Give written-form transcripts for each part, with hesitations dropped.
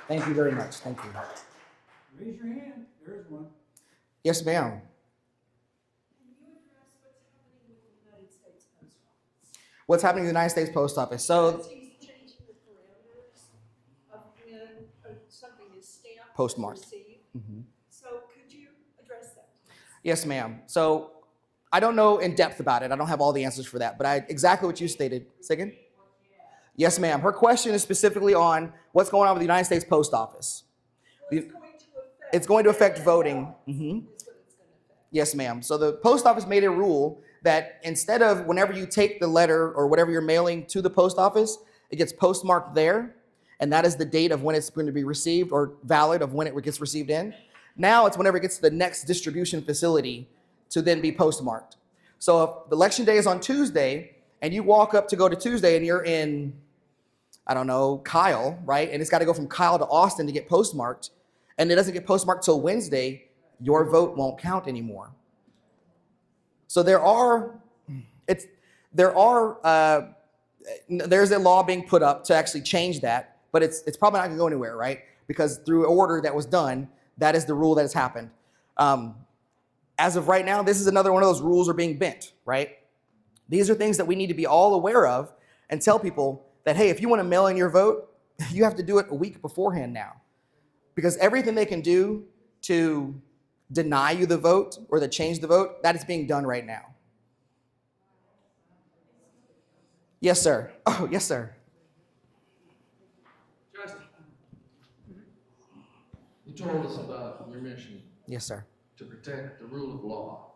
Thank you very much. Thank you. Raise your hand. There's one. Yes, ma'am. Can you address What's what's happening with the United States Post Office? happening in the United States Post Office? So, Because he's changing the parameters of when something is stamped. Postmarked. Received. Mhm. So could you address that, please? Yes, ma'am. So I don't know in depth about it. I don't have all the answers for that, but exactly what you stated. Say again? Yes, ma'am. Her question is specifically on what's going on with the United States Post Office. Well, It's going to affect voting. Mhm. Is what it's going to affect. Yes, ma'am. So the post office made a rule that instead of whenever you take the letter or whatever you're mailing to the post office, it gets postmarked there, and that is the date of when it's going to be received or valid of when it gets received in. Now it's whenever it gets to the next distribution facility to then be postmarked. So if the election day is on Tuesday and you walk up to go to Tuesday and you're in, I don't know, Kyle, right? And it's got to go from Kyle to Austin to get postmarked, and it doesn't get postmarked till Wednesday, your vote won't count anymore. So there's a law being put up to actually change that, but it's probably not going to go anywhere, right? Because through an order that was done, that is the rule that has happened. As of right now, this is another one of those rules are being bent, right? These are things that we need to be all aware of and tell people that, hey, if you want to mail in your vote, you have to do it a week beforehand now. Because everything they can do to deny you the vote or to change the vote, that is being done right now. Yes, sir. Oh, yes, sir. Justin, you told us about your mission Yes, sir. to protect the rule of law.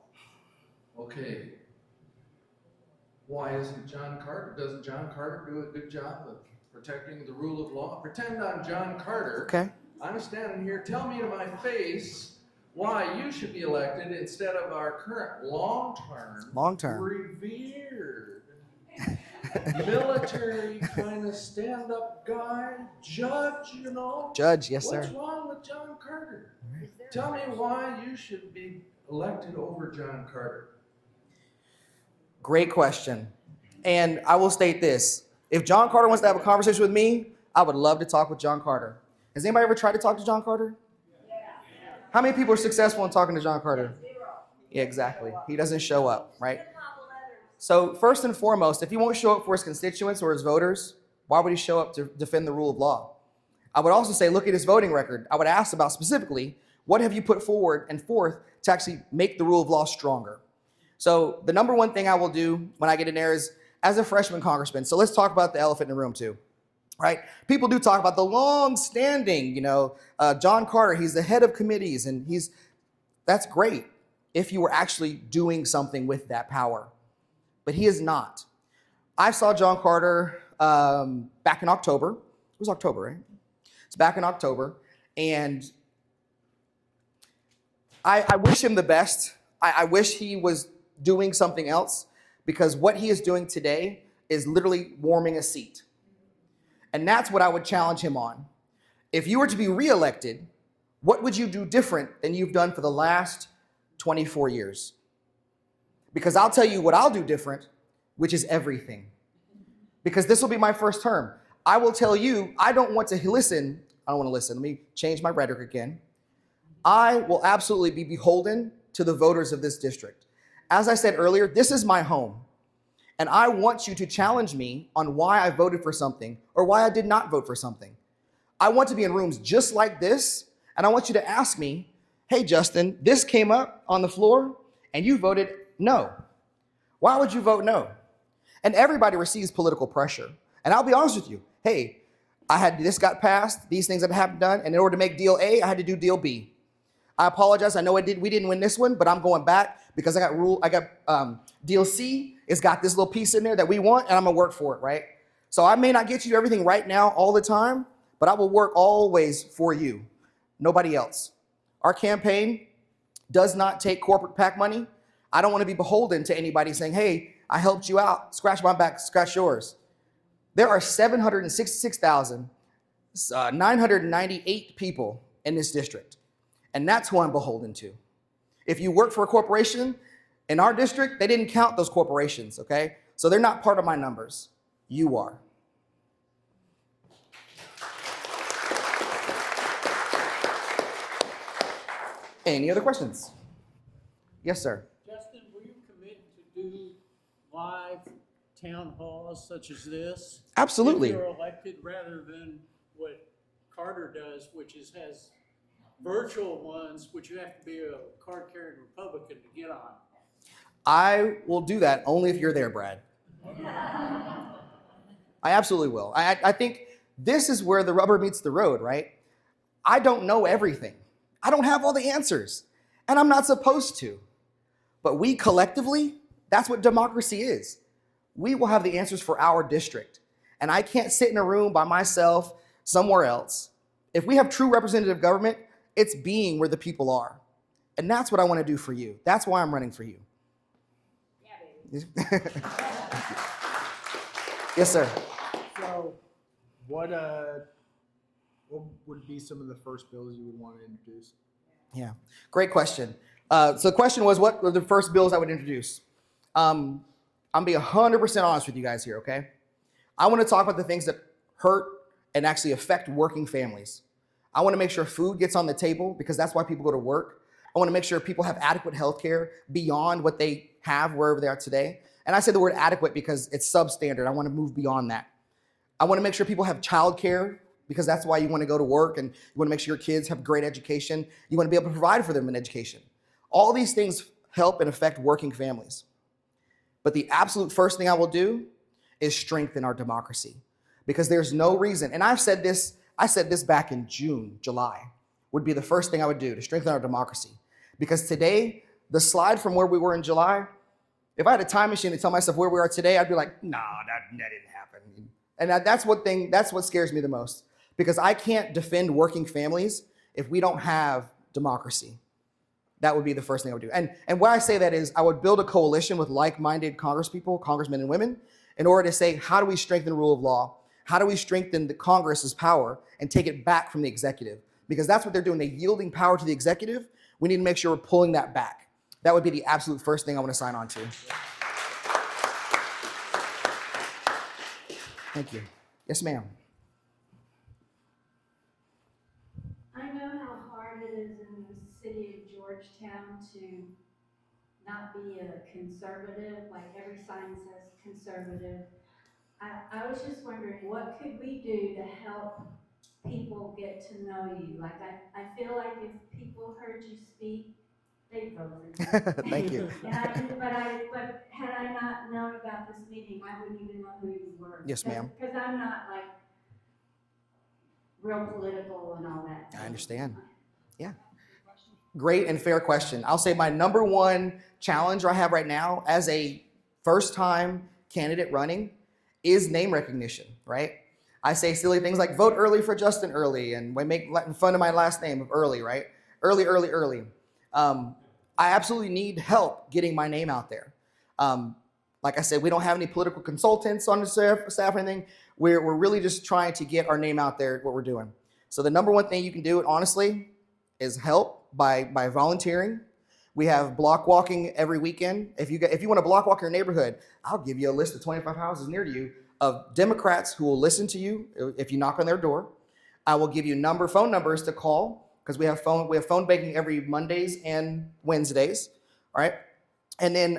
Okay. Why isn't John Carter? Doesn't John Carter do a good job of protecting the rule of law? Pretend I'm John Carter. Okay. I'm standing here. Tell me to my face why you should be elected instead of our current long-term, revered, military kind of stand-up guy, judge, you know. Judge, yes, sir. What's wrong with John Carter? Tell me why you should be elected over John Carter. Great question. And I will state this. If John Carter wants to have a conversation with me, I would love to talk with John Carter. Has anybody ever tried to talk to John Carter? Yeah. How many people are successful in talking to John Carter? Zero. Yeah, exactly. He doesn't show up, right? So first and foremost, if he won't show up for his constituents or his voters, why would he show up to defend the rule of law? I would also say, look at his voting record. I would ask about specifically, what have you put forward and forth to actually make the rule of law stronger? So the number one thing I will do when I get in there is, as a freshman congressman, so let's talk about the elephant in the room too. Right? People do talk about the long-standing, John Carter, he's the head of committees, and that's great if you were actually doing something with that power. But he is not. I saw John Carter back in October. It was October, right? It's back in October, and I wish him the best. I wish he was doing something else, because what he is doing today is literally warming a seat. And that's what I would challenge him on. If you were to be reelected, what would you do different than you've done for the last 24 years? Because I'll tell you what I'll do different, which is everything. Because this will be my first term. I will tell you, I don't want to listen. I don't want to listen. Let me change my rhetoric again. I will absolutely be beholden to the voters of this district. As I said earlier, this is my home. And I want you to challenge me on why I voted for something or why I did not vote for something. I want to be in rooms just like this, and I want you to ask me, hey, Justin, this came up on the floor and you voted no. Why would you vote no? And everybody receives political pressure. And I'll be honest with you. Hey, this got passed, these things that have done, and in order to make deal A, I had to do deal B. I apologize. I know we didn't win this one, but I'm going back because I got deal C. It's got this little piece in there that we want, and I'm gonna work for it, right? So I may not get you everything right now all the time, but I will work always for you, nobody else. Our campaign does not take corporate PAC money. I don't want to be beholden to anybody saying, hey, I helped you out, scratch my back, scratch yours. There are 766,998 people in this district, and that's who I'm beholden to. If you work for a corporation in our district, they didn't count those corporations, okay? So they're not part of my numbers. You are. Any other questions? Yes, sir. Justin, will you commit to do live town halls such as this? Absolutely. If you're elected, rather than what Carter does, which has virtual ones, which you have to be a card-carrying Republican to get on. I will do that only if you're there, Brad. I absolutely will. I think this is where the rubber meets the road, right? I don't know everything. I don't have all the answers, and I'm not supposed to. But we collectively, that's what democracy is. We will have the answers for our district. And I can't sit in a room by myself somewhere else. If we have true representative government, it's being where the people are. And that's what I want to do for you. That's why I'm running for you. Yeah, baby. Yes, sir. So, what would be some of the first bills you would want to introduce? Yeah, great question. So the question was, what were the first bills I would introduce? I'm being 100% honest with you guys here, okay? I want to talk about the things that hurt and actually affect working families. I want to make sure food gets on the table because that's why people go to work. I want to make sure people have adequate health care beyond what they have wherever they are today. And I say the word adequate because it's substandard. I want to move beyond that. I want to make sure people have childcare because that's why you want to go to work and you want to make sure your kids have great education. You want to be able to provide for them an education. All these things help and affect working families. But the absolute first thing I will do is strengthen our democracy because there's no reason, and I said this back in July, would be the first thing I would do to strengthen our democracy. Because today, the slide from where we were in July, if I had a time machine to tell myself where we are today, I'd be like, nah, that didn't happen. And that's what scares me the most because I can't defend working families if we don't have democracy. That would be the first thing I would do. And why I say that is I would build a coalition with like-minded congressmen and women in order to say, how do we strengthen the rule of law? How do we strengthen the Congress's power and take it back from the executive? Because that's what they're doing. They're yielding power to the executive. We need to make sure we're pulling that back. That would be the absolute first thing I want to sign on to. Thank you. Yes, ma'am. I know how hard it is in the city of Georgetown to not be a conservative, like every sign says conservative. I was just wondering, what could we do to help people get to know you? Like, I feel like if people heard you speak, they'd vote for you. Thank you. But had I not known about this meeting, I wouldn't even know who you were. Yes, ma'am. Because I'm not like real political and all that. I understand. Yeah. Great and fair question. I'll say my number one challenge I have right now as a first-time candidate running is name recognition, right? I say silly things like vote early for Justin Early, and we make fun of my last name of Early, right? Early. I absolutely need help getting my name out there. Like I said, we don't have any political consultants on the staff or anything. We're really just trying to get our name out there, what we're doing. So the number one thing you can do, honestly, is help by volunteering. We have block walking every weekend. If you want to block walk your neighborhood, I'll give you a list of 25 houses near to you of Democrats who will listen to you if you knock on their door. I will give you phone numbers to call because we have phone banking every Mondays and Wednesdays. All right. And then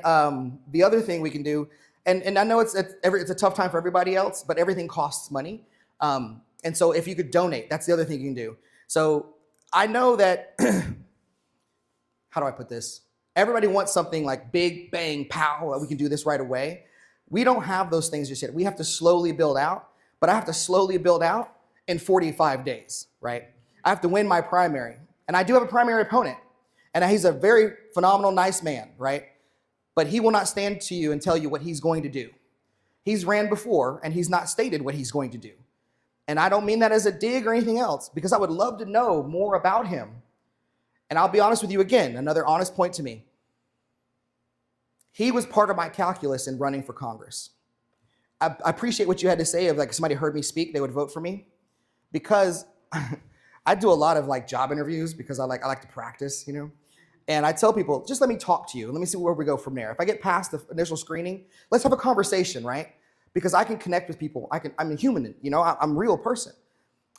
the other thing we can do, and I know it's a tough time for everybody else, but everything costs money. And so if you could donate, that's the other thing you can do. So I know that, how do I put this? Everybody wants something like big, bang, pow, we can do this right away. We don't have those things just yet. We have to slowly build out, but I have to slowly build out in 45 days, right? I have to win my primary. And I do have a primary opponent. And he's a very phenomenal, nice man, right? But he will not stand to you and tell you what he's going to do. He's ran before, and he's not stated what he's going to do. And I don't mean that as a dig or anything else, because I would love to know more about him. And I'll be honest with you again, another honest point to me. He was part of my calculus in running for Congress. I appreciate what you had to say of like if somebody heard me speak, they would vote for me. Because I do a lot of like job interviews because I like to practice, you know. And I tell people, just let me talk to you. Let me see where we go from there. If I get past the initial screening, let's have a conversation, right? Because I can connect with people. I'm a human, you know, I'm a real person.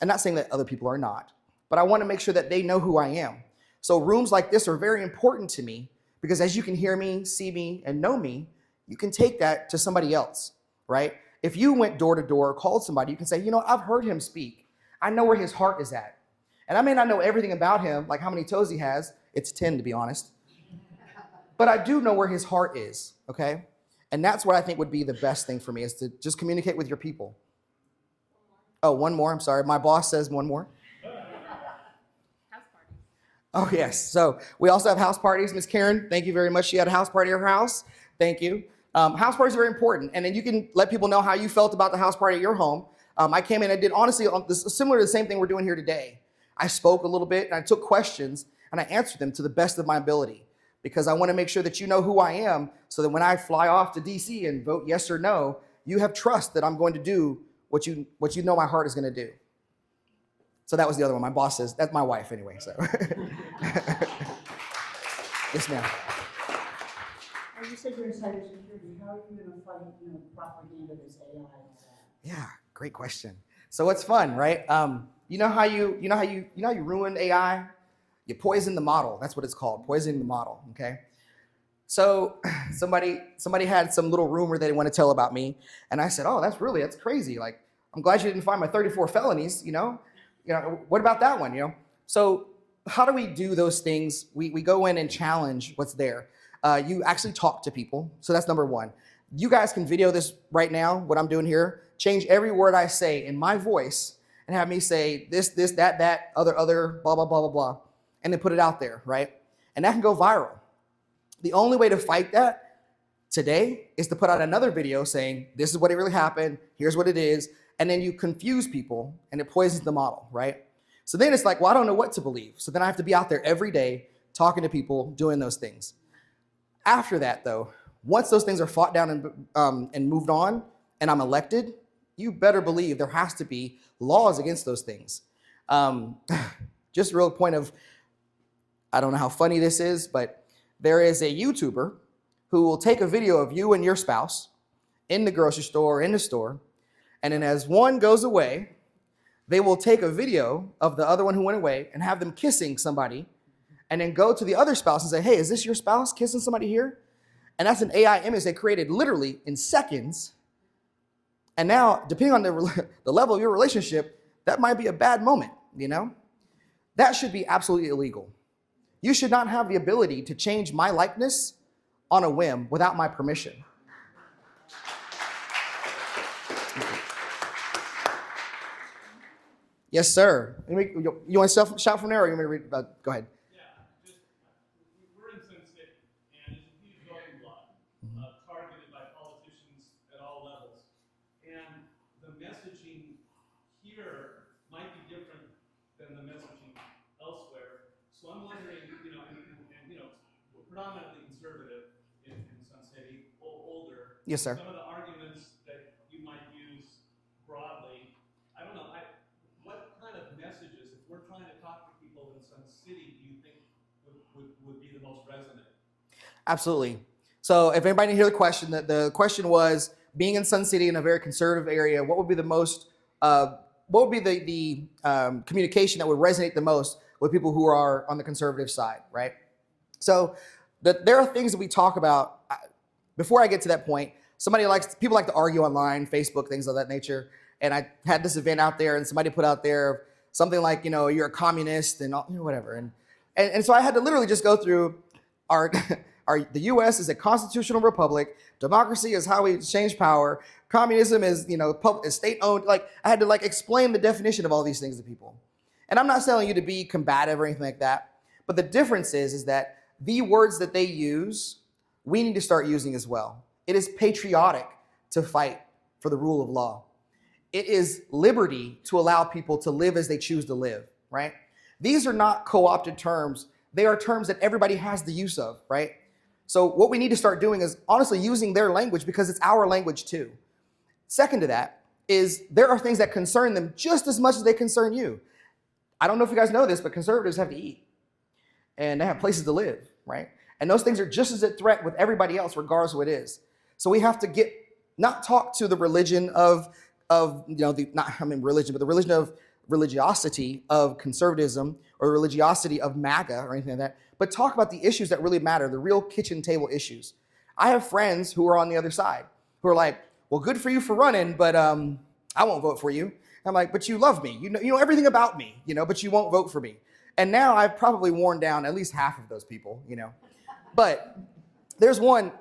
I'm not saying that other people are not, but I want to make sure that they know who I am. So rooms like this are very important to me because as you can hear me, see me, and know me, you can take that to somebody else, right? If you went door to door, called somebody, you can say, I've heard him speak. I know where his heart is at. And I may not know everything about him, like how many toes he has. It's 10 to be honest. But I do know where his heart is, okay? And that's what I think would be the best thing for me is to just communicate with your people. Oh, one more, I'm sorry. My boss says one more. House parties. Oh, yes. So we also have house parties. Miss Karen, thank you very much. She had a house party at her house. Thank you. House parties are very important. And then you can let people know how you felt about the house party at your home. I came in and did, honestly, similar to the same thing we're doing here today. I spoke a little bit and I took questions and I answered them to the best of my ability because I want to make sure that you know who I am so that when I fly off to DC and vote yes or no, you have trust that I'm going to do what you know my heart is going to do. So that was the other one. My boss says, that's my wife anyway, so. Yes, ma'am. You said you're in cybersecurity. How are you going to fight, propaganda that's AI and all that? Yeah, great question. So it's fun, right? You know how you ruin AI? You poison the model. That's what it's called, poisoning the model. Okay. So somebody had some little rumor they want to tell about me, and I said, "Oh, that's crazy. Like, I'm glad you didn't find my 34 felonies. What about that one? So how do we do those things? We go in and challenge what's there. You actually talk to people. So that's number one. You guys can video this right now, what I'm doing here. Change every word I say in my voice and have me say this, that, other, blah, blah, blah, blah, blah, and then put it out there, right? And that can go viral. The only way to fight that today is to put out another video saying, this is what it really happened, here's what it is, and then you confuse people and it poisons the model, right? So then it's like, well, I don't know what to believe. So then I have to be out there every day talking to people, doing those things. After that, though, once those things are fought down and moved on, and I'm elected, you better believe there has to be laws against those things. Just a real point of, I don't know how funny this is, but there is a YouTuber who will take a video of you and your spouse in the grocery store, in the store, and then as one goes away, they will take a video of the other one who went away and have them kissing somebody and then go to the other spouse and say, hey, is this your spouse kissing somebody here? And that's an AI image they created literally in seconds. And now, depending on the level of your relationship, that might be a bad moment, That should be absolutely illegal. You should not have the ability to change my likeness on a whim without my permission. Yes, sir. You want to shout from there or you want me to read? Go ahead. We're in Sin City, and it's a huge voting block, targeted by politicians at all levels. And the messaging here might be different than the messaging elsewhere. So I'm wondering, we're predominantly conservative in Sun City, older. Yes, sir. Some of the arguments that you might use broadly, I don't know, what kind of messages, if we're trying to talk to people in Sun City, do you think would be the most resonant? Absolutely. So if anybody didn't hear the question, the question was, being in Sun City in a very conservative area, what would be the most, what would be the communication that would resonate the most with people who are on the conservative side, right? So there are things that we talk about. Before I get to that point, people like to argue online, Facebook, things of that nature. And I had this event out there and somebody put out there something like, you're a communist and whatever. And so I had to literally just go through the U.S. is a constitutional republic. Democracy is how we exchange power. Communism is, is state-owned. Like, I had to explain the definition of all these things to people. And I'm not telling you to be combative or anything like that. But the difference is that the words that they use, we need to start using as well. It is patriotic to fight for the rule of law. It is liberty to allow people to live as they choose to live, right? These are not co-opted terms. They are terms that everybody has the use of, right? So what we need to start doing is honestly using their language because it's our language too. Second to that is there are things that concern them just as much as they concern you. I don't know if you guys know this, but conservatives have to eat and they have places to live, right? And those things are just as a threat with everybody else, regardless of what it is. So we have to not talk to the religion of the religion of religiosity of conservatism or religiosity of MAGA or anything like that, but talk about the issues that really matter, the real kitchen table issues. I have friends who are on the other side who are like, well, good for you for running, but I won't vote for you. I'm like, but you love me. You know everything about me, but you won't vote for me. And now I've probably worn down at least half of those people, But there's one,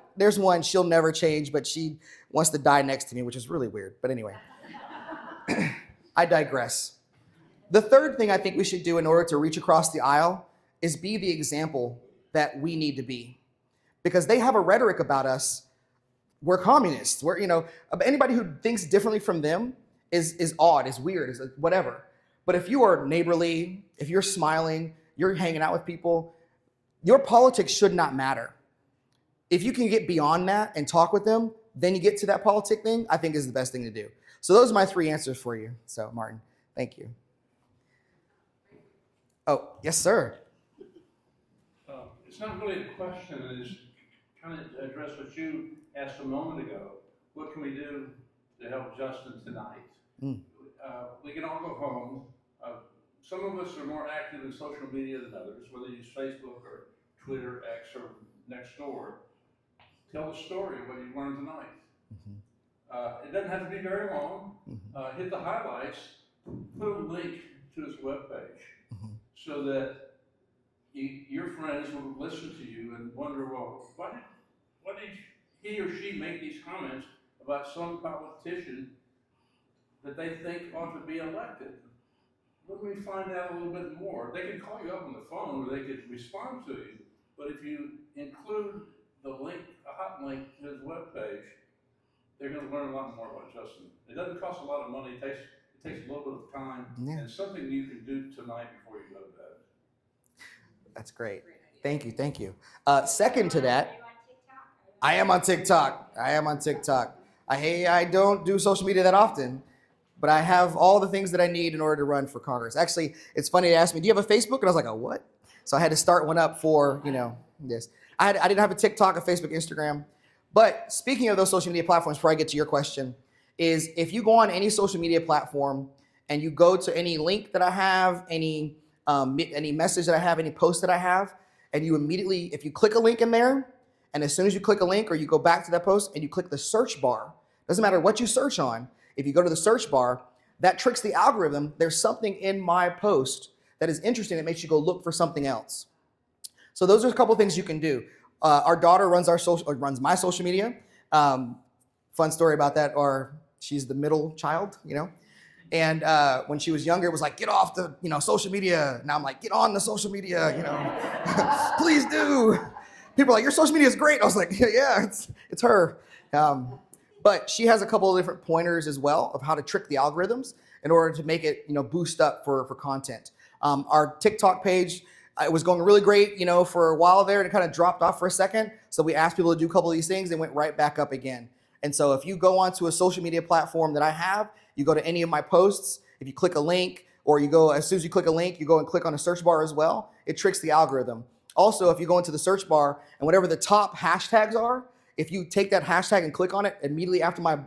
she'll never change, but she wants to die next to me, which is really weird. But anyway, I digress. The third thing I think we should do in order to reach across the aisle is be the example that we need to be. Because they have a rhetoric about us. We're communists. We're, anybody who thinks differently from them is odd, is weird, is whatever. But if you are neighborly, if you're smiling, you're hanging out with people, your politics should not matter. If you can get beyond that and talk with them, then you get to that politic thing, I think is the best thing to do. So those are my 3 answers for you. So Martin, thank you. Oh, yes, sir. It's not really a question, it is kind of to address what you asked a moment ago. What can we do to help Justin tonight? We can all go home. Some of us are more active in social media than others, whether you use Facebook or Twitter, X, or Nextdoor. Tell the story of what you learned tonight. It doesn't have to be very long. Hit the highlights, put a link to his webpage so that your friends will listen to you and wonder, well, why did he or she make these comments about some politician that they think ought to be elected? Let me find out a little bit more. They can call you up on the phone or they could respond to you, but if you include the link, a hot link to his webpage, they're going to learn a lot more about Justin. It doesn't cost a lot of money. It takes a little bit of time, and it's something you can do tonight before you go to bed. That's great. Thank you. Second to that, I am on TikTok. I don't do social media that often, but I have all the things that I need in order to run for Congress. Actually, it's funny to ask me, do you have a Facebook? And I was like, oh, what? So I had to start one up for, this. I didn't have a TikTok, a Facebook, Instagram. But speaking of those social media platforms, before I get to your question, is if you go on any social media platform and you go to any link that I have, any message that I have, any post that I have, and you immediately, if you click a link in there, and as soon as you click a link or you go back to that post and you click the search bar, doesn't matter what you search on, if you go to the search bar, that tricks the algorithm. There's something in my post that is interesting that makes you go look for something else. So those are a couple things you can do. Our daughter runs my social media. Fun story about that, or she's the middle child, And when she was younger, it was like, get off the, social media. Now I'm like, get on the social media, please do. People are like, your social media is great. I was like, yeah, it's her. But she has a couple of different pointers as well of how to trick the algorithms in order to make it, boost up for content. Our TikTok page, it was going really great, for a while there, and it kind of dropped off for a second. So we asked people to do a couple of these things and went right back up again. And so if you go onto a social media platform that I have, you go to any of my posts, if you click a link, or as soon as you click a link, you go and click on a search bar as well, it tricks the algorithm. Also, if you go into the search bar and whatever the top hashtags are, if you take that hashtag and click on it immediately after my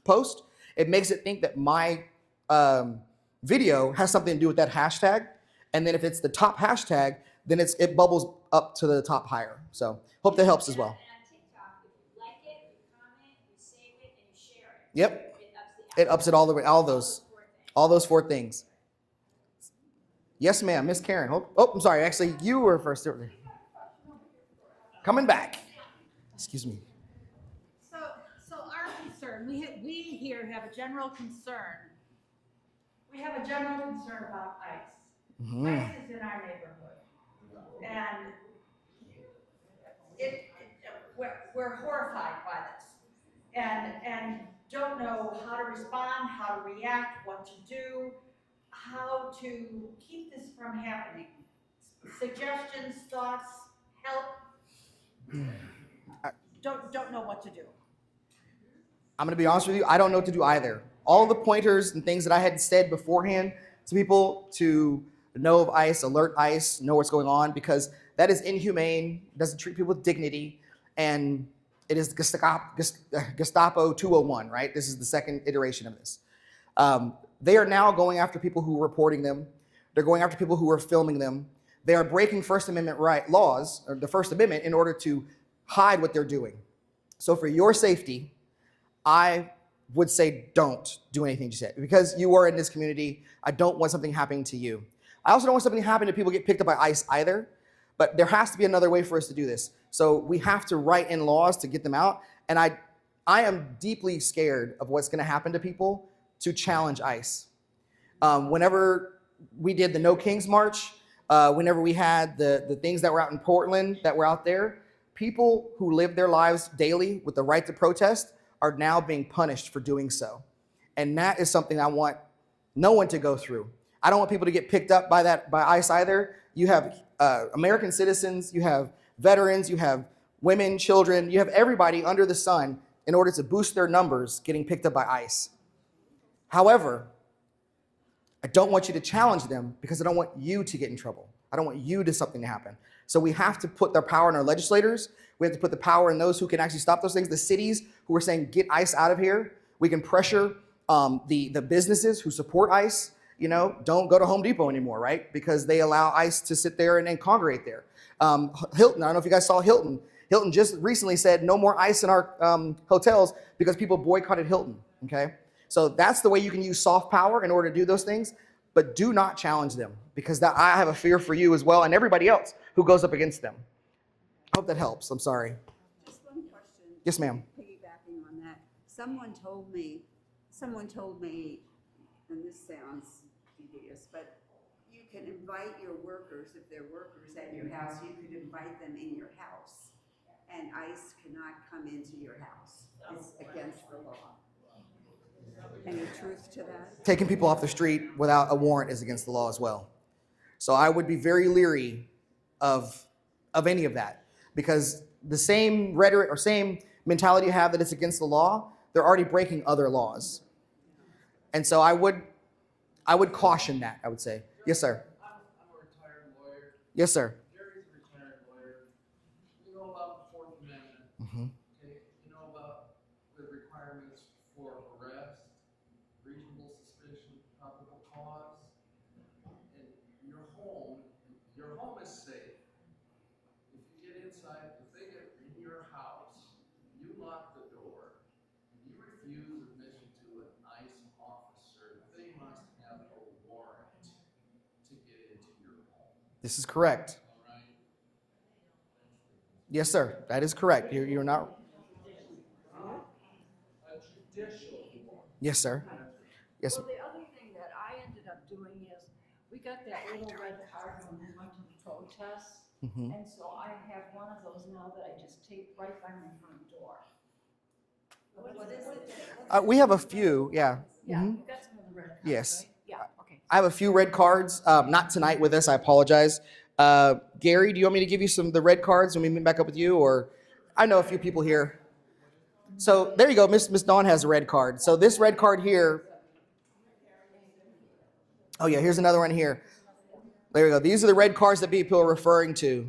post, it makes it think that my video has something to do with that hashtag. And then if it's the top hashtag, then it bubbles up to the top higher. So hope that helps as well. And on TikTok, if you like it, you comment, you save it, and you share it. Yep. It ups it all the way, all those 4 things. Yes, ma'am, Miss Karen. Oh, I'm sorry. Actually, you were first. Coming back. Excuse me. So our concern, we here have a general concern. We have a general concern about ICE. ICE is in our neighborhood. And we're horrified by this. And don't know how to respond, how to react, what to do, how to keep this from happening. Suggestions, thoughts, help. Don't know what to do. I'm gonna be honest with you, I don't know what to do either. All the pointers and things that I had said beforehand to people to know of ICE, alert ICE, know what's going on, because that is inhumane, doesn't treat people with dignity, and it is Gestapo 201, right? This is the second iteration of this. they are now going after people who are reporting them. They're going after people who are filming them. They are breaking First Amendment laws, or the First Amendment, in order to hide what they're doing. So for your safety, I would say don't do anything just yet. Because you are in this community, I don't want something happening to you. I also don't want something happening to people get picked up by ICE either, but there has to be another way for us to do this. So we have to write in laws to get them out, and I am deeply scared of what's gonna happen to people to challenge ICE. Whenever we did the No Kings March, whenever we had the things that were out in Portland that were out there, people who live their lives daily with the right to protest are now being punished for doing so. And that is something I want no one to go through. I don't want people to get picked up by ICE either. You have American citizens, you have veterans, you have women, children, you have everybody under the sun in order to boost their numbers getting picked up by ICE. However, I don't want you to challenge them because I don't want you to get in trouble. I don't want you to something to happen. So we have to put their power in our legislators. We have to put the power in those who can actually stop those things. The cities who are saying, get ICE out of here. We can pressure the businesses who support ICE, don't go to Home Depot anymore, right? Because they allow ICE to sit there and congregate there. Hilton, I don't know if you guys saw Hilton. Hilton just recently said no more ICE in our hotels because people boycotted Hilton, okay? So that's the way you can use soft power in order to do those things, but do not challenge them because I have a fear for you as well and everybody else who goes up against them. I hope that helps. I'm sorry. Just one question. Yes, ma'am. Piggybacking on that, someone told me, and this sounds devious, but you can invite your workers, if they're workers at your house, you could invite them in your house, and ICE cannot come into your house. It's against the law. Any truth to that? Taking people off the street without a warrant is against the law as well. So I would be very leery of any of that because the same rhetoric or same mentality you have that it's against the law, they're already breaking other laws. And so I would caution that, I would say. Yes, sir. I'm a retired lawyer. Yes, sir. Jerry's a retired lawyer. You know about the Fourth Amendment. Mm-hmm. Okay, you know about the requirements for arrest, reasonable suspicion, probable cause, and your home is safe. If you get inside, if they get in your house, you lock the door, and you refuse admission to an ICE officer, they must have a warrant to get into your home. This is correct. All right? Yes, sir. That is correct. You're not. A judicial warrant. Yes, sir. Yes. Well, the other thing that I ended up doing is, we got that little red card when we went to the protests. Mm-hmm. And so I have one of those now that I just tape right by my front door. What is it? We have a few, yeah. Yeah, Mhm. you got some of the red cards, Yes. right? Yeah, okay. I have a few red cards. Not tonight with us. I apologize. Gary, do you want me to give you some of the red cards when we meet back up with you? Or I know a few people here. So there you go. Miss Dawn has a red card. So this red card here. Oh yeah, here's another one here. There we go. These are the red cards that people are referring to.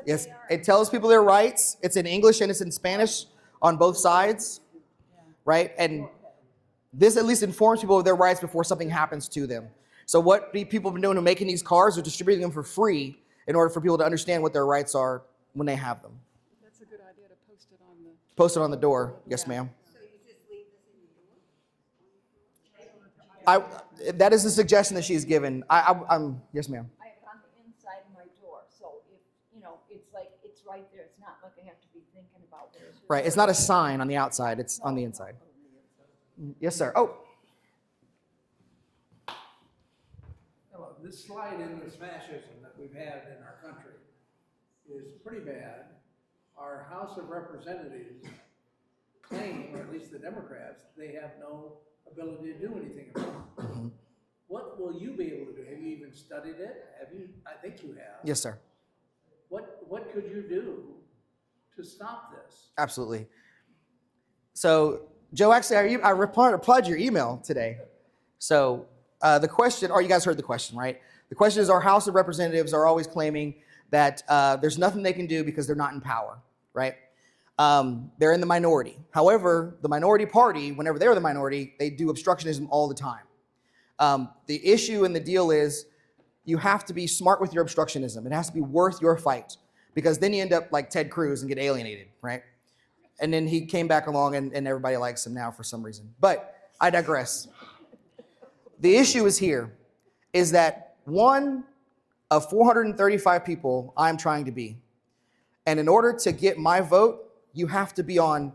Yes, it tells people their rights. It's in English and it's in Spanish on both sides, right? And this at least informs people of their rights before something happens to them. So what people have been doing in making these cards are distributing them for free in order for people to understand what their rights are when they have them. That's a good idea to post it on the. Post it on the door. Yes, ma'am. So you just leave this in your door? That is the suggestion that she's given. I'm yes, ma'am. I have it on the inside of my door, so if, it's like, it's right there, it's not like I have to be thinking about where it's. Right. It's not a sign on the outside. It's on the inside. Yes, sir. Oh, This slide in this fascism that we've had in our country is pretty bad. Our House of Representatives claim, or at least the Democrats, they have no ability to do anything about it. Mm-hmm. What will you be able to do? Have you even studied it? I think you have. yes, sir. What could you do to stop this? Absolutely. So, Joe, actually, I replied to your email today. So the question, or you guys heard the question, right? The question is, our House of Representatives are always claiming that there's nothing they can do because they're not in power, right? They're in the minority. However, the minority party, whenever they're the minority, they do obstructionism all the time. The issue and the deal is you have to be smart with your obstructionism. It has to be worth your fight, because then you end up like Ted Cruz and get alienated, right? And then he came back along and everybody likes him now for some reason. But I digress. The issue is here is that one of 435 people I'm trying to be. And in order to get my vote, you have to be on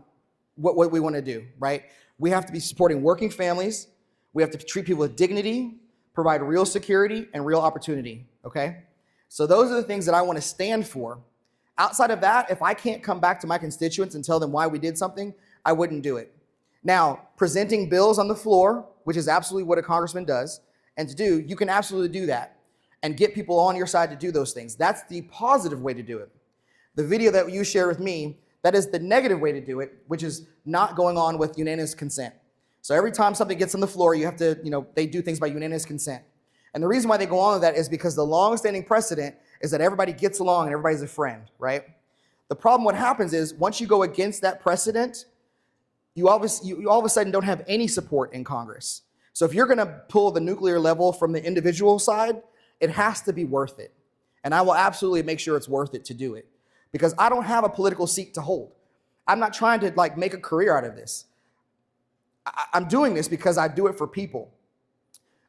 what we want to do, right? We have to be supporting working families. We have to treat people with dignity, provide real security and real opportunity, okay? So those are the things that I want to stand for. Outside of that, if I can't come back to my constituents and tell them why we did something, I wouldn't do it. Now, presenting bills on the floor, which is absolutely what a congressman does, and to do, you can absolutely do that and get people on your side to do those things. That's the positive way to do it. The video that you share with me, that is the negative way to do it, which is not going on with unanimous consent. So every time something gets on the floor, you have to, they do things by unanimous consent. And the reason why they go on with that is because the long-standing precedent is that everybody gets along and everybody's a friend, right? The problem, what happens is, once you go against that precedent, you all of a sudden don't have any support in Congress. So if you're gonna pull the nuclear level from the individual side, it has to be worth it. And I will absolutely make sure it's worth it to do it, because I don't have a political seat to hold. I'm not trying to make a career out of this. I'm doing this because I do it for people.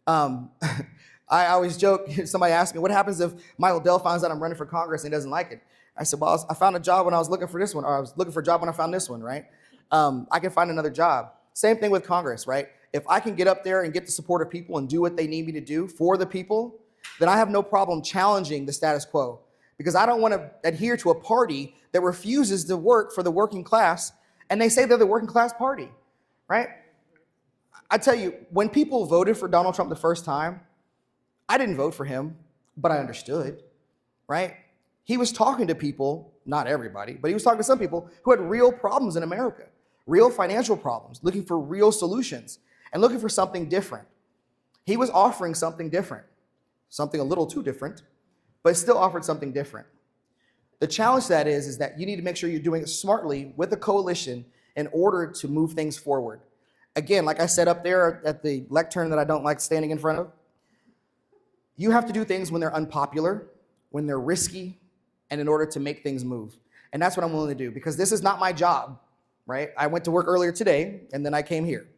I always joke, somebody asked me, what happens if Michael Dell finds out I'm running for Congress and he doesn't like it? I said, well, I found a job when I was looking for this one, or I was looking for a job when I found this one, right? I can find another job. Same thing with Congress, right? If I can get up there and get the support of people and do what they need me to do for the people, then I have no problem challenging the status quo, because I don't want to adhere to a party that refuses to work for the working class, and they say they're the working class party, right? I tell you, when people voted for Donald Trump the first time, I didn't vote for him, but I understood, right? He was talking to people, not everybody, but he was talking to some people who had real problems in America, real financial problems, looking for real solutions and looking for something different. He was offering something different, something a little too different, but still offered something different. The challenge to that is that you need to make sure you're doing it smartly with a coalition in order to move things forward. Again, like I said up there at the lectern that I don't like standing in front of, you have to do things when they're unpopular, when they're risky, and in order to make things move. And that's what I'm willing to do, because this is not my job, right? I went to work earlier today, and then I came here.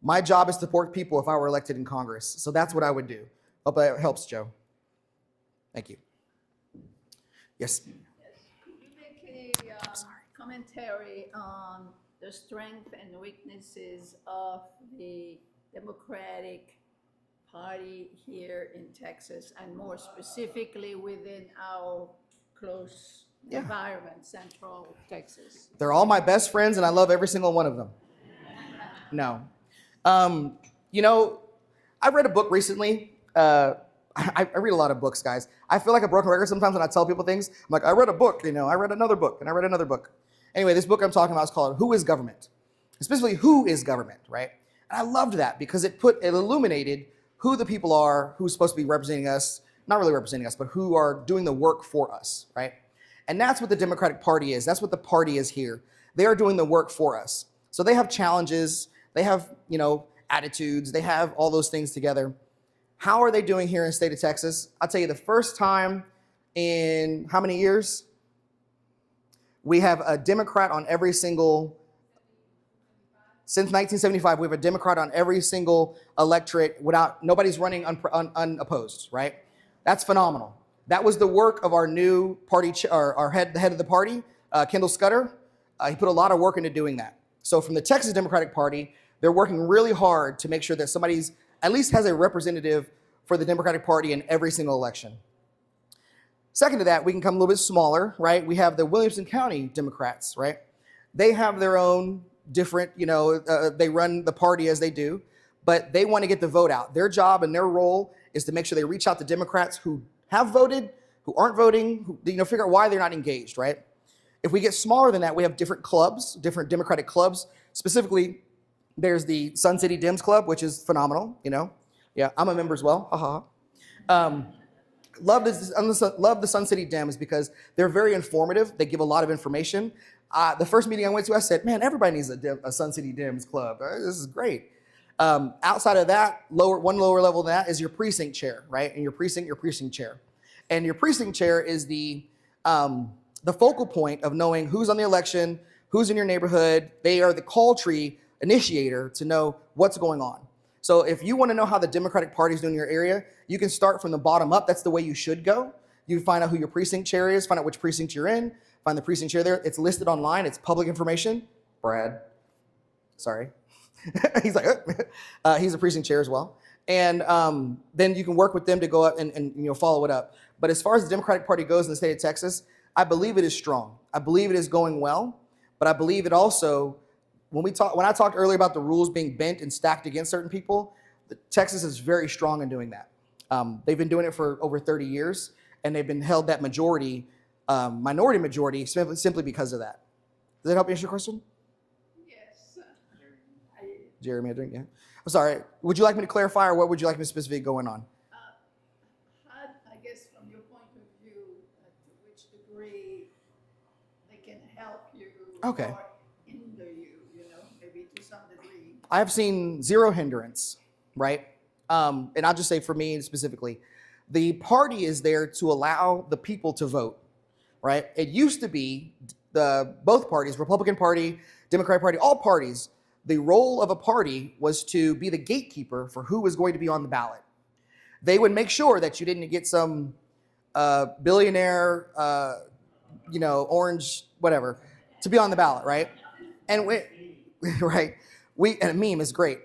My job is to support people if I were elected in Congress. So that's what I would do. Hope that helps, Joe. Thank you. Yes? Could you make a commentary on the strengths and weaknesses of the Democratic Party here in Texas, and more specifically within our close environment, Central Texas? They're all my best friends, and I love every single one of them. No. I read a book recently. I read a lot of books, guys. I feel like a broken record sometimes when I tell people things. I'm like, I read a book, I read another book, and I read another book. Anyway, this book I'm talking about is called Who is Government? Specifically, who is government, right? And I loved that because it illuminated who the people are who's supposed to be representing us, not really representing us, but who are doing the work for us, right? And that's what the Democratic Party is. That's what the party is here. They are doing the work for us. So they have challenges, they have, attitudes, they have all those things together. How are they doing here in the state of Texas? I'll tell you, the first time in how many years? We have a Democrat on every single, since 1975, we have a Democrat on every single electorate nobody's running unopposed, right? That's phenomenal. That was the work of our new party, the head of the party, Kendall Scudder. He put a lot of work into doing that. So from the Texas Democratic Party, they're working really hard to make sure that somebody's at least has a representative for the Democratic Party in every single election. Second to that, we can come a little bit smaller, right? We have the Williamson County Democrats, right? They have their own different, they run the party as they do, but they want to get the vote out. Their job and their role is to make sure they reach out to Democrats who have voted, who aren't voting, who, figure out why they're not engaged, right? If we get smaller than that, we have different clubs, different Democratic clubs. Specifically, there's the Sun City Dems Club, which is phenomenal, Yeah, I'm a member as well, Love the Sun City Dems because they're very informative. They give a lot of information. The first meeting I went to, I said, man, everybody needs a Sun City Dems club. This is great. Outside of that, one lower level than that is your precinct chair, right? And your precinct chair. And your precinct chair is the focal point of knowing who's on the election, who's in your neighborhood. They are the call tree initiator to know what's going on. So if you want to know how the Democratic Party is doing in your area, you can start from the bottom up. That's the way you should go. You find out who your precinct chair is, find out which precinct you're in, find the precinct chair there. It's listed online. It's public information. Brad, sorry. He's like, he's a precinct chair as well. And then you can work with them to go up and follow it up. But as far as the Democratic Party goes in the state of Texas, I believe it is strong. I believe it is going well. But I believe it also, when I talked earlier about the rules being bent and stacked against certain people, Texas is very strong in doing that. They've been doing it for over 30 years, and they've been held that minority simply because of that. Does that help answer your question? Yes. Jeremy, I drink, yeah. I'm sorry. Would you like me to clarify, or what would you like me specifically going on? I guess from your point of view, to which degree they can help you Okay. or hinder you, maybe to some degree. I've seen zero hindrance, right? And I'll just say for me specifically, the party is there to allow the people to vote, right? It used to be both parties, Republican Party, Democratic Party, all parties, the role of a party was to be the gatekeeper for who was going to be on the ballot. They would make sure that you didn't get some billionaire, orange, whatever, to be on the ballot, right? And and a meme is great.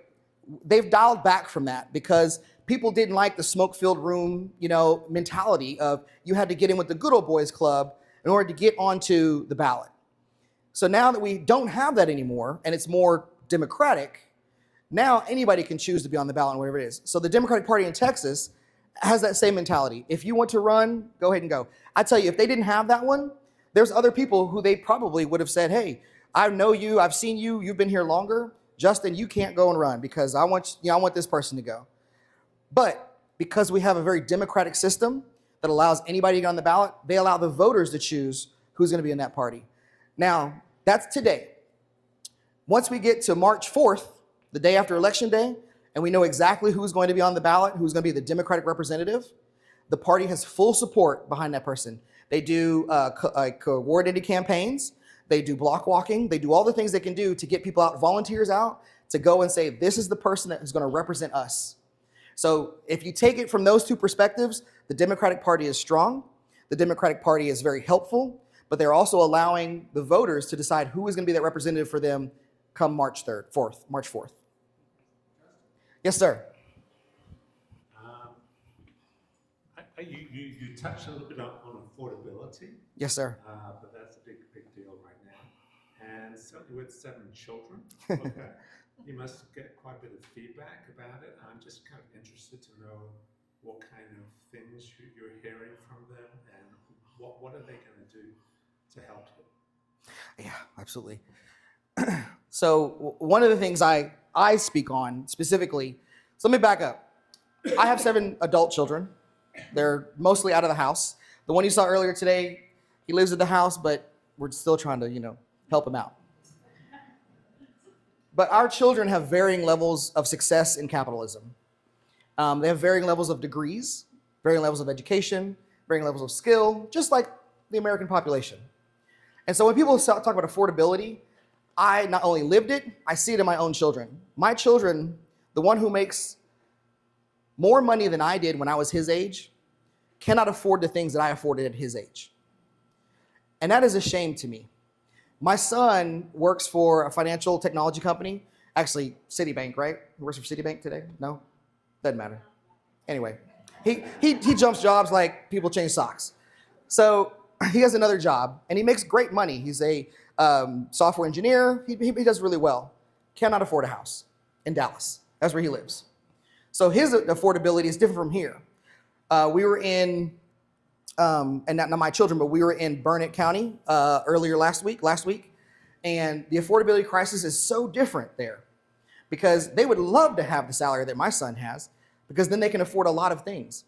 They've dialed back from that because people didn't like the smoke-filled room, mentality of you had to get in with the good old boys club in order to get onto the ballot. So now that we don't have that anymore, and it's more democratic, now anybody can choose to be on the ballot, whatever it is. So the Democratic Party in Texas has that same mentality. If you want to run, go ahead and go. I tell you, if they didn't have that one, there's other people who they probably would have said, hey, I know you, I've seen you, you've been here longer. Justin, you can't go and run because I want this person to go. But because we have a very democratic system that allows anybody to get on the ballot, they allow the voters to choose who's going to be in that party. Now, that's today. Once we get to March 4th, the day after Election Day, and we know exactly who's going to be on the ballot, who's going to be the Democratic representative, the party has full support behind that person. They do coordinated campaigns. They do block walking. They do all the things they can do to get people out, volunteers out, to go and say, this is the person that is going to represent us. So if you take it from those two perspectives, the Democratic Party is strong. The Democratic Party is very helpful, but they're also allowing the voters to decide who is going to be that representative for them come March 4th. Yes, sir. You touched a little bit on affordability. Yes, sir. But that's a big deal right now. And certainly with 7 children, okay, you must get quite a bit of feedback about it. I'm just kind of interested to know what kind of things you're hearing from them and what are they going to do to help you? Yeah, absolutely. So one of the things I speak on specifically, so let me back up. I have 7 adult children. They're mostly out of the house. The one you saw earlier today, he lives at the house, but we're still trying to, help him out. But our children have varying levels of success in capitalism. They have varying levels of degrees, varying levels of education, varying levels of skill, just like the American population. And so when people talk about affordability, I not only lived it, I see it in my own children. My children, the one who makes more money than I did when I was his age, cannot afford the things that I afforded at his age. And that is a shame to me. My son works for a financial technology company, actually Citibank, right? He works for Citibank today? No? Doesn't matter. Anyway, he jumps jobs like people change socks. So he has another job and he makes great money. He's a software engineer. He does really well. Cannot afford a house in Dallas. That's where he lives. So his affordability is different from here. We were in, and not my children, but we were in Burnett County earlier last week, and the affordability crisis is so different there because they would love to have the salary that my son has because then they can afford a lot of things.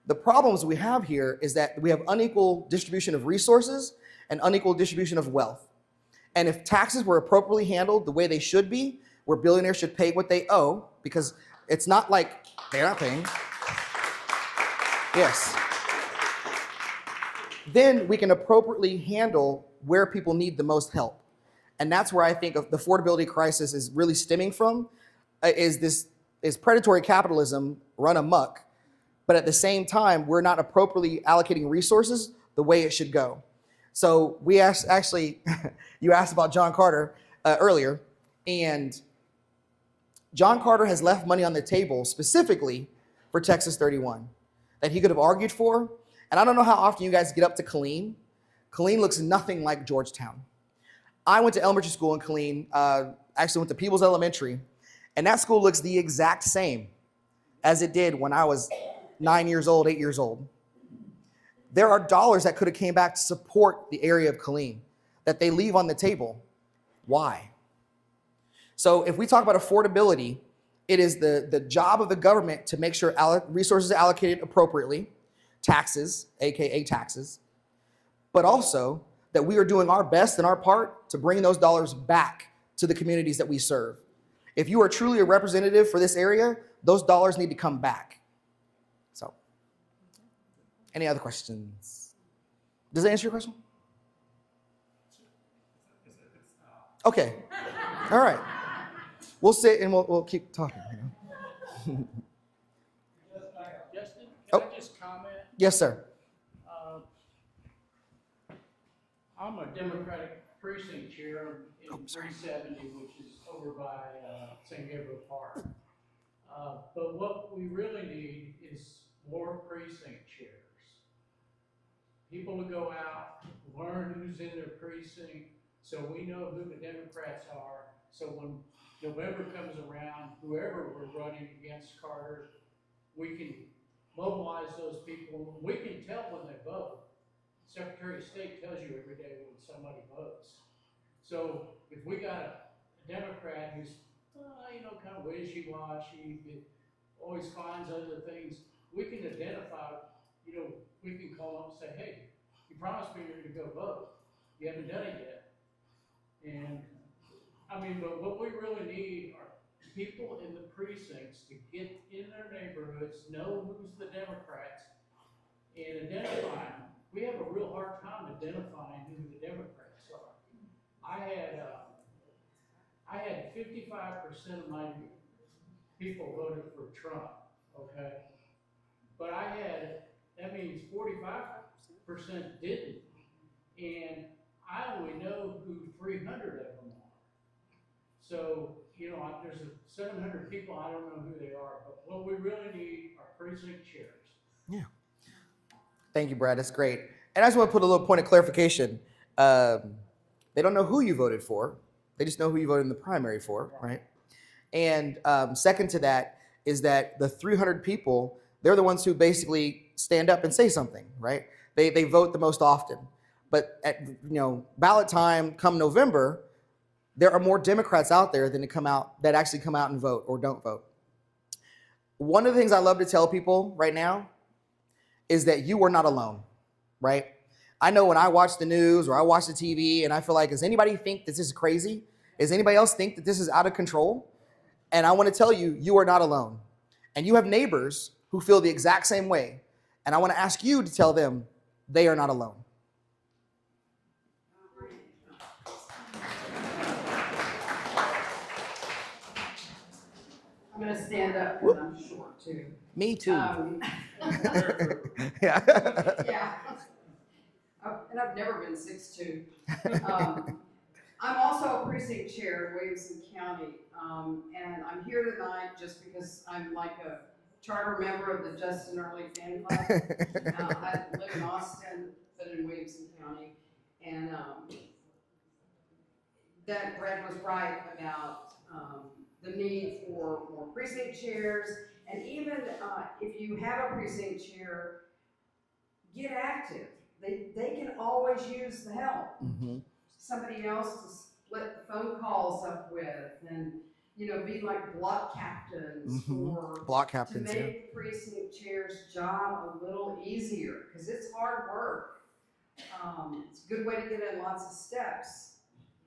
The problems we have here is that we have unequal distribution of resources and unequal distribution of wealth. And if taxes were appropriately handled the way they should be, where billionaires should pay what they owe, because it's not like they're not paying. Yes. Then we can appropriately handle where people need the most help. And that's where I think of the affordability crisis is really stemming from, is predatory capitalism run amok, but at the same time, we're not appropriately allocating resources the way it should go. So we actually, you asked about John Carter earlier, and John Carter has left money on the table specifically for Texas 31 that he could have argued for. And I don't know how often you guys get up to Killeen. Killeen looks nothing like Georgetown. I went to elementary school in Killeen, actually went to Peebles Elementary, and that school looks the exact same as it did when I was 9 years old, 8 years old. There are dollars that could have came back to support the area of Killeen that they leave on the table. Why? So if we talk about affordability, it is the job of the government to make sure resources are allocated appropriately, taxes, AKA taxes, but also that we are doing our best and our part to bring those dollars back to the communities that we serve. If you are truly a representative for this area, those dollars need to come back. So, any other questions? Does that answer your question? Okay. All right. We'll sit and we'll keep talking. You know? Justin, Oh. can I just comment? Yes, sir. I'm a Democratic precinct chair in 370, which is over by St. Gabriel Park. But what we really need is more precinct chairs. People to go out, learn who's in their precinct, so we know who the Democrats are. So when November comes around, whoever we're running against Carter, we can mobilize those people. We can tell when they vote. Secretary of State tells you every day when somebody votes. So if we got a Democrat who's, kind of wishy-washy, always finds other things, we can identify, we can call them and say, hey, you promised me you're gonna go vote. You haven't done it yet. And, but what we really need are people in the precincts to get in their neighborhoods, know who's the Democrats, and identify them. We have a real hard time identifying who the Democrats are. I had 55% of my people voted for Trump, okay? But that means 45% didn't. And I only know who 300 of them are. So, there's 700 people, I don't know who they are, but what we really need are precinct chairs. Yeah. Thank you, Brad. That's great. And I just want to put a little point of clarification. They don't know who you voted for. They just know who you voted in the primary for, right? And second to that is that the 300 people, they're the ones who basically stand up and say something, right? They vote the most often. But at ballot time come November, there are more Democrats out there that actually come out and vote or don't vote. One of the things I love to tell people right now is that you are not alone, right? I know when I watch the news or I watch the TV and I feel like, does anybody think that this is crazy? Does anybody else think that this is out of control? And I want to tell you, you are not alone. And you have neighbors who feel the exact same way. And I want to ask you to tell them they are not alone. I'm gonna stand up because I'm short too. Me too. Yeah. Yeah. And I've never been 6'2". I'm also a precinct chair in Williamson County, and I'm here tonight just because I'm like a charter member of the Justin Early Fan Club. I live in Austin, but in Williamson County, and that Brad was right about the need for more precinct chairs, and even if you have a precinct chair, get active. They can always use the help. Mm-hmm. Somebody else to split the phone calls up with, and be like block captains, or block captains, to make the precinct chair's job a little easier, because it's hard work. It's a good way to get in lots of steps.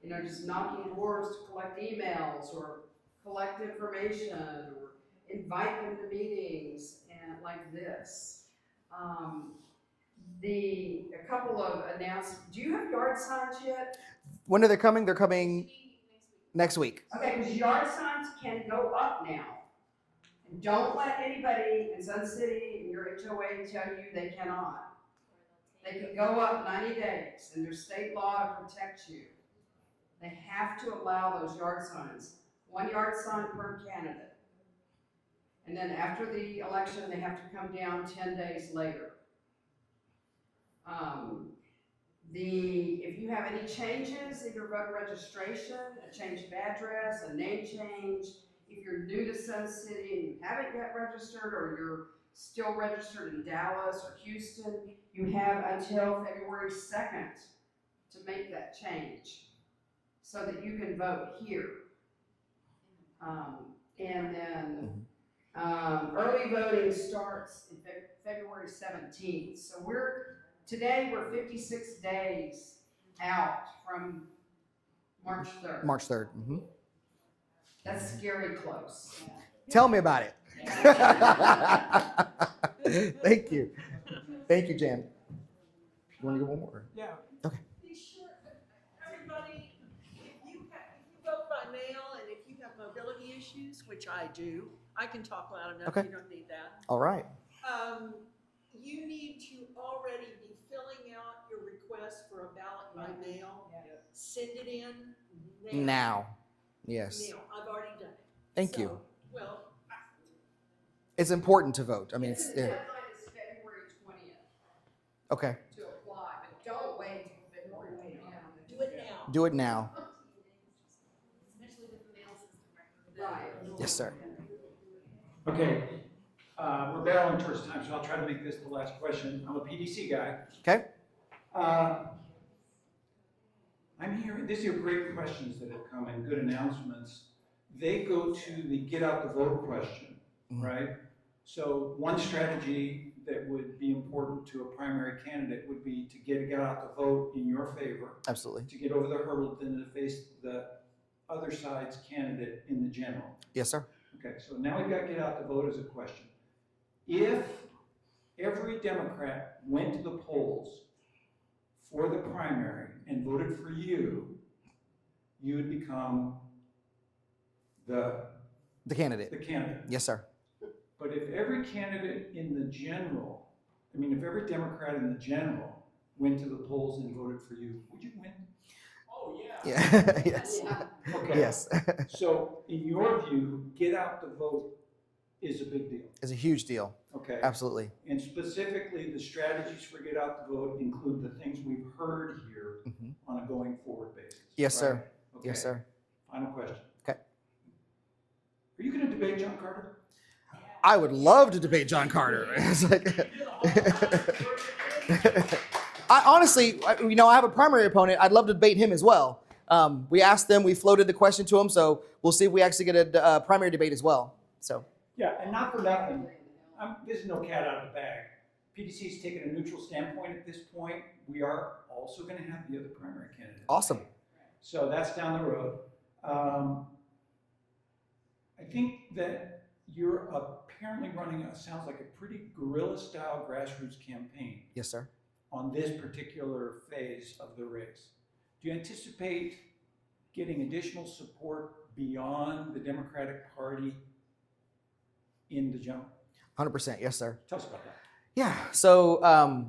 You know, just knocking doors to collect emails or collect information or invite them to meetings and like this. A couple of announcements. Do you have yard signs yet? When are they coming? They're coming next week. Okay, because yard signs can go up now. And don't let anybody in Sun City and your HOA tell you they cannot. They can go up 90 days, and there's state law to protect you. They have to allow those yard signs, 1 yard sign per candidate. And then after the election, they have to come down 10 days later. If you have any changes in your voter registration, a change of address, a name change, if you're new to Sun City and you haven't yet registered, or you're still registered in Dallas or Houston, you have until February 2nd to make that change so that you can vote here. And then early voting starts in February 17th. So today we're 56 days out from March 3rd. March 3rd. Mm-hmm. That's scary close. Tell me about it. Thank you. Thank you, Jan. You want to go one more? Yeah. Okay. Be sure, everybody, if you vote by mail and if you have mobility issues, which I do, I can talk loud enough, Okay. you don't need that. All right. You need to already be filling out your request for a ballot by mail. Send it in Now. Yes. Now, I've already done it. Thank you. So, well, It's important to vote. I mean, The it's deadline is February 20th okay. to apply, but don't wait until February 20th. do it now. Do it now. Especially with the mail system. Right. Yes, sir. Okay, we're barreling towards time, so I'll try to make this the last question. I'm a PDC guy. Okay. I'm hearing, these are great questions that have come and good announcements. They go to the get out the vote question, right? So one strategy that would be important to a primary candidate would be to get out the vote in your favor. Absolutely. To get over the hurdle, then to face the other side's candidate in the general. Yes, sir. Okay, so now we've got get out the vote as a question. If every Democrat went to the polls for the primary and voted for you, you would become the candidate. The candidate. Yes, sir. But if every candidate in the general, if every Democrat in the general went to the polls and voted for you, would you win? Oh, yeah. Yeah. Yes. Okay. Yes. So in your view, get out the vote is a big deal. It's a huge deal. Okay. Absolutely. And specifically, the strategies for get out the vote include the things we've heard here on a going forward basis. Yes, right? sir. Okay. Yes, sir. Final question. Okay. Are you going to debate John Carter? I would love to debate John Carter. It's like, I honestly, I have a primary opponent. I'd love to debate him as well. We asked them, we floated the question to him, so we'll see if we actually get a primary debate as well. So. Yeah, and not for nothing. This is no cat out of the bag. PDC's taken a neutral standpoint at this point. We are also going to have the other primary candidate. Awesome. So that's down the road. I think that you're apparently running sounds like a pretty guerrilla-style grassroots campaign. Yes, sir. On this particular phase of the race. Do you anticipate getting additional support beyond the Democratic Party in the general? 100%. Yes, sir. Tell us about that. Yeah. So a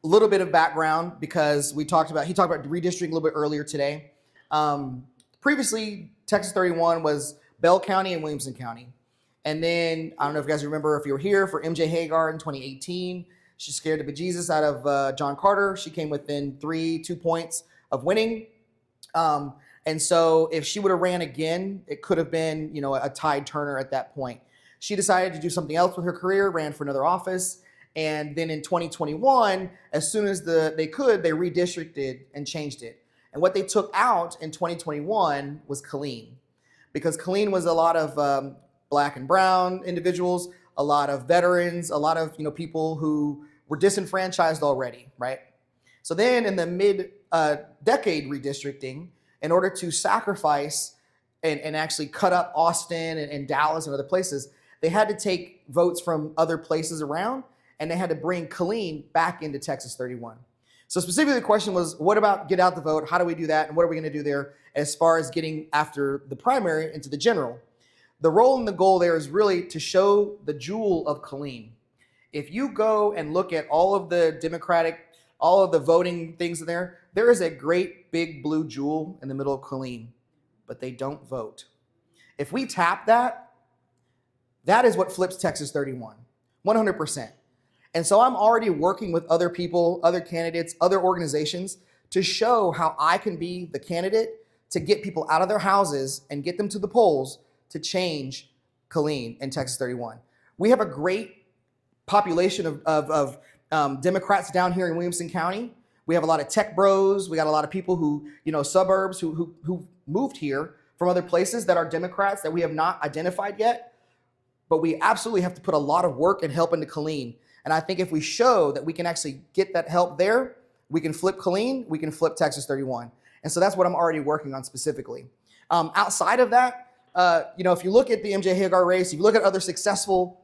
little bit of background because he talked about redistricting a little bit earlier today. Previously, Texas 31 was Bell County and Williamson County. And then, I don't know if you guys remember if you were here for MJ Hagar in 2018. She scared the bejesus out of John Carter. She came within 2 points of winning. And so if she would have ran again, it could have been, a Tide Turner at that point. She decided to do something else with her career, ran for another office. And then in 2021, as soon as they redistricted and changed it. And what they took out in 2021 was Killeen. Because Killeen was a lot of Black and brown individuals, a lot of veterans, a lot of people who were disenfranchised already, right? So then in the decade redistricting in order to sacrifice and actually cut up Austin and Dallas and other places. They had to take votes from other places around, and they had to bring Killeen back into Texas 31. So specifically the question was, what about get out the vote? How do we do that? And what are we gonna do there as far as getting after the primary into the general? The role and the goal there is really to show the jewel of Killeen. If you go and look at all of the all of the voting things in there is a great big blue jewel in the middle of Killeen, but they don't vote. If we tap that, that is what flips Texas 31, 100%. And so I'm already working with other people, other candidates, other organizations to show how I can be the candidate to get people out of their houses and get them to the polls to change Killeen and Texas 31. We have a great population of Democrats down here in Williamson County. We have a lot of tech bros. We got a lot of people who, suburbs who moved here from other places that are Democrats that we have not identified yet. But we absolutely have to put a lot of work and help into Killeen. And I think if we show that we can actually get that help there, we can flip Killeen, we can flip Texas 31. And so that's what I'm already working on specifically. Outside of that, if you look at the MJ Hagar race, if you look at other successful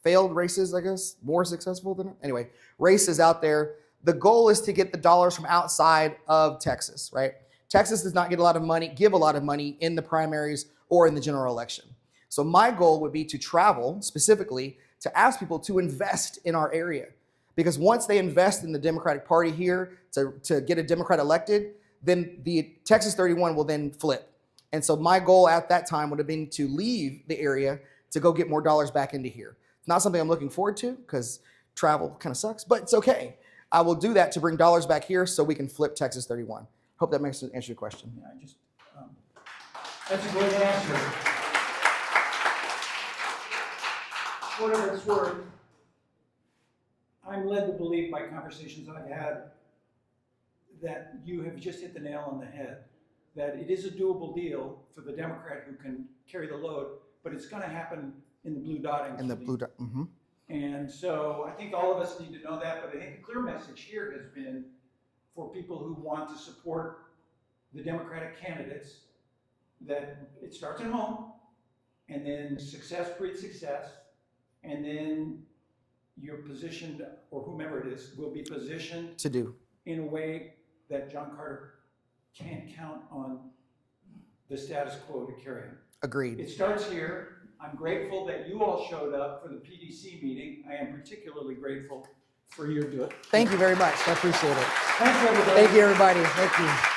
failed races, I guess, more successful than, anyway, races out there, the goal is to get the dollars from outside of Texas, right? Texas does not give a lot of money in the primaries or in the general election. So my goal would be to travel specifically to ask people to invest in our area. Because once they invest in the Democratic Party here to get a Democrat elected, then the Texas 31 will then flip. And so my goal at that time would have been to leave the area to go get more dollars back into here. It's not something I'm looking forward to because travel kind of sucks, but it's okay. I will do that to bring dollars back here so we can flip Texas 31. Hope that makes answer your question. Yeah, that's a great answer. Whatever it's worth, I'm led to believe by conversations I've had that you have just hit the nail on the head, that it is a doable deal for the Democrat who can carry the load, but it's going to happen in the blue dotting. And the blue dot. Mm-hmm. And so I think all of us need to know that, but I think the clear message here has been for people who want to support the Democratic candidates that it starts at home, and then success breeds success, and then you're positioned, or whomever it is, will be positioned To do. in a way that John Carter can't count on the status quo to carry him. Agreed. It starts here. I'm grateful that you all showed up for the PDC meeting. I am particularly grateful for your doing. Thank you very much. I appreciate it. Thanks, everybody. Thank you, everybody. Thank you.